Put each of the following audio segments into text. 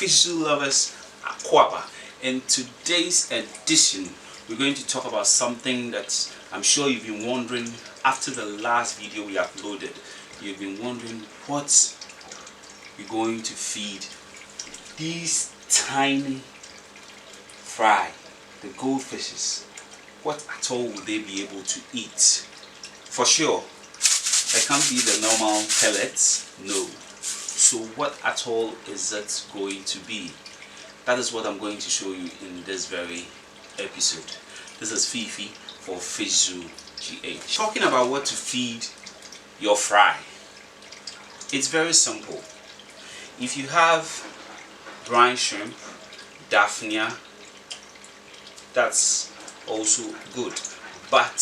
fish zoo lovers, ACCRA. In today's edition, we're going to talk about something that I'm sure you've been wondering after the last video we uploaded. You've been wondering what we're going to feed these tiny fry, the goldfishes. What at all will they be able to eat? For sure, it can't be the normal pellets, no. So what at all is it going to be? That is what I'm going to show you in this very episode. This is Fifi for Fish Zoo GH. Talking about what to feed your fry. It's very simple. If you have brine shrimp, daphnia, that's also good. But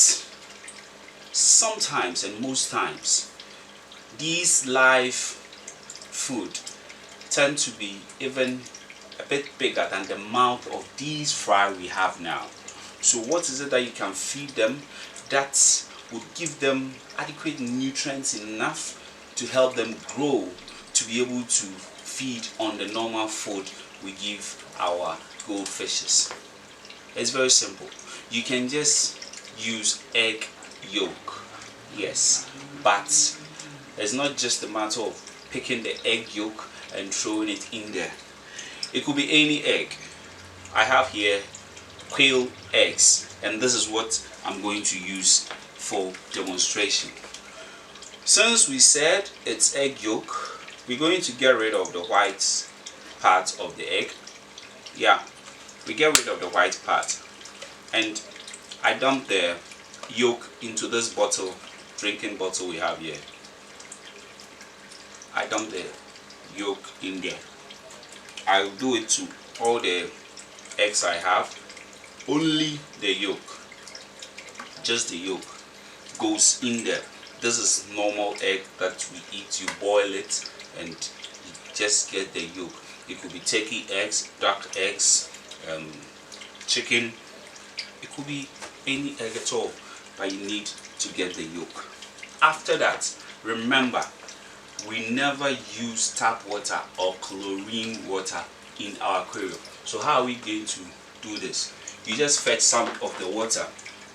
sometimes and most times, these live food tend to be even a bit bigger than the mouth of these fry we have now. So what is it that you can feed them that would give them adequate nutrients enough to help them grow to be able to feed on the normal food we give our goldfishes? It's very simple. You can just use egg yolk, yes, but it's not just a matter of picking the egg yolk and throwing it in there. It could be any egg. I have here quail eggs, and this is what I'm going to use for demonstration. Since we said it's egg yolk, we're going to get rid of the white part of the egg. Yeah, we get rid of the white part, and I dump the yolk into this bottle, drinking bottle we have here. I dump the yolk in there. I'll do it to all the eggs I have. Only the yolk, just the yolk, goes in there. This is normal egg that we eat. You boil it and you just get the yolk. It could be turkey eggs, duck eggs, chicken. It could be any egg at all, but you need to get the yolk. After that, remember, we never use tap water or chlorine water in our aquarium. So how are we going to do this? You just fetch some of the water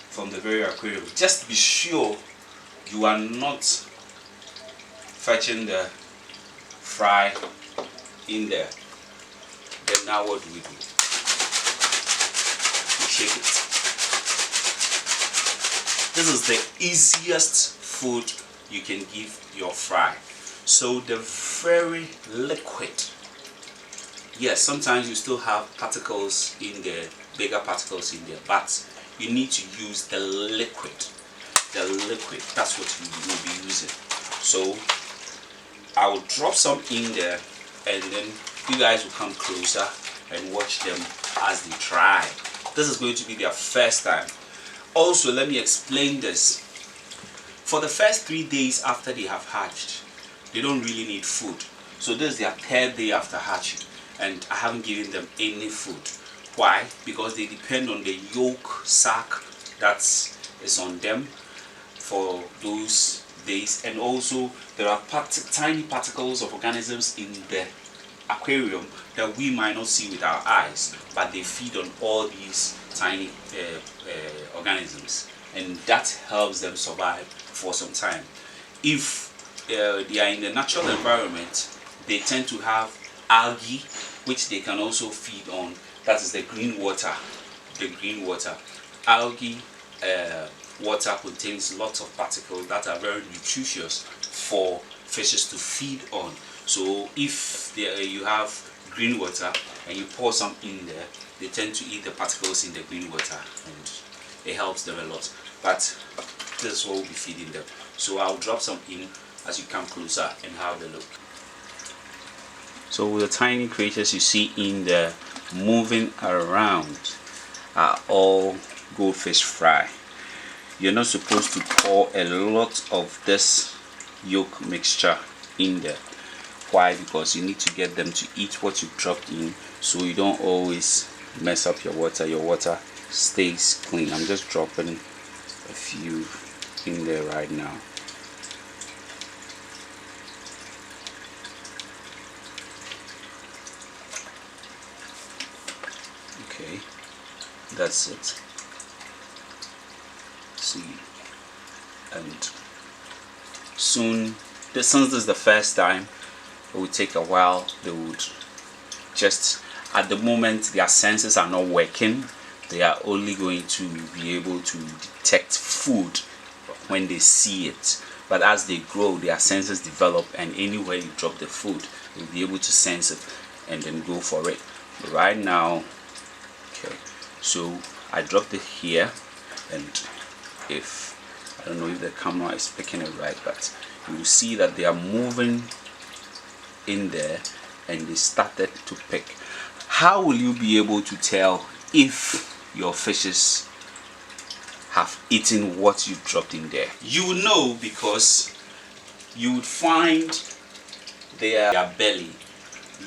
from the very aquarium. Just be sure you are not fetching the fry in there. Then now what do? We shake it. This is the easiest food you can give your fry. So the very liquid, yes, sometimes you still have particles in there, bigger particles in there, but you need to use the liquid. The liquid, that's what you will be using. So I will drop some in there, and then you guys will come closer and watch them as they try. This is going to be their first time. Also, let me explain this. For the first 3 days after they have hatched, they don't really need food. So this is their third day after hatching, and I haven't given them any food. Why? Because they depend on the yolk sac that is on them for those days, and also there are tiny particles of organisms in the aquarium that we might not see with our eyes, but they feed on all these tiny organisms, and that helps them survive for some time. If they are in the natural environment, they tend to have algae, which they can also feed on. That is the green water. The green water. Algae water contains lots of particles that are very nutritious for fishes to feed on. So if you have green water and you pour some in there, they tend to eat the particles in the green water, and it helps them a lot. But this is what we'll be feeding them. So I'll drop some in as you come closer and have a look. So the tiny creatures you see in there moving around are all goldfish fry. You're not supposed to pour a lot of this yolk mixture in there. Why? Because you need to get them to eat what you dropped in, so you don't always mess up your water. Your water stays clean. I'm just dropping a few in there right now. Okay, that's it. See, and soon, since this is the first time, it will take a while. They would just, at the moment, their senses are not working. They are only going to be able to detect food when they see it. But as they grow, their senses develop, and anywhere you drop the food, they'll be able to sense it and then go for it. But right now, okay, so I dropped it here, and if I don't know if the camera is picking it right, but you will see that they are moving in there and they started to pick. How will you be able to tell if your fishes have eaten what you dropped in there? You will know because you would find their belly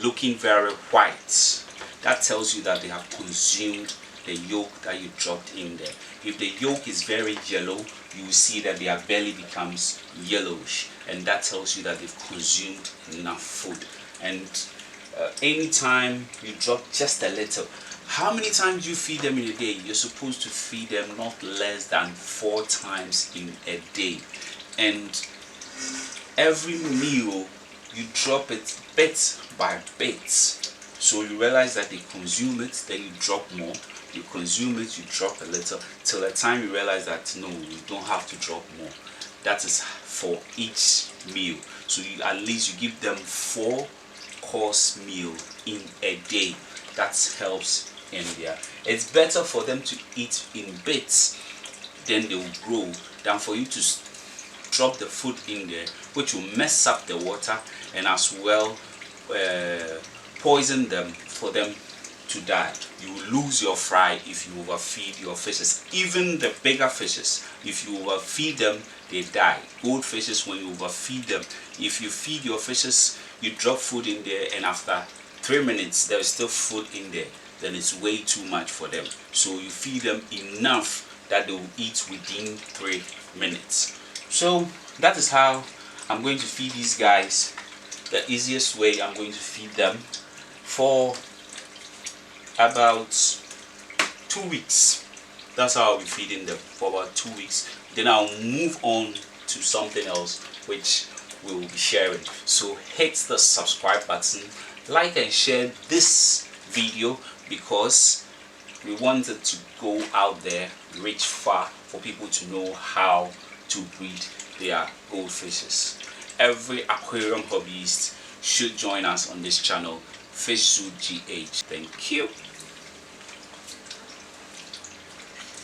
looking very white. That tells you that they have consumed the yolk that you dropped in there. If the yolk is very yellow, you will see that their belly becomes yellowish, and that tells you that they've consumed enough food. And anytime you drop just a little, how many times you feed them in a day? You're supposed to feed them not less than 4 times in a day, and every meal you drop it bit by bit. So you realize that they consume it, then you drop more. You consume it, you drop a little, till the time you realize that no, you don't have to drop more. That is for each meal. So you, at least you give them 4-course meal in a day. That helps in there. It's better for them to eat in bits, then they will grow, than for you to drop the food in there, which will mess up the water and as well poison them for them to die. You will lose your fry if you overfeed your fishes. Even the bigger fishes, if you overfeed them, they die. Goldfishes, when you overfeed them, if you feed your fishes, you drop food in there, and after 3 minutes there is still food in there, then it's way too much for them. So you feed them enough that they will eat within 3 minutes. So that is how I'm going to feed these guys. The easiest way I'm going to feed them for about 2 weeks. That's how I'll be feeding them for about 2 weeks. Then I'll move on to something else which we will be sharing. So hit the subscribe button, like and share this video, because we wanted to go out there, reach far, for people to know how to breed their goldfishes. Every aquarium hobbyist should join us on this channel, Fish Zoo GH. Thank you.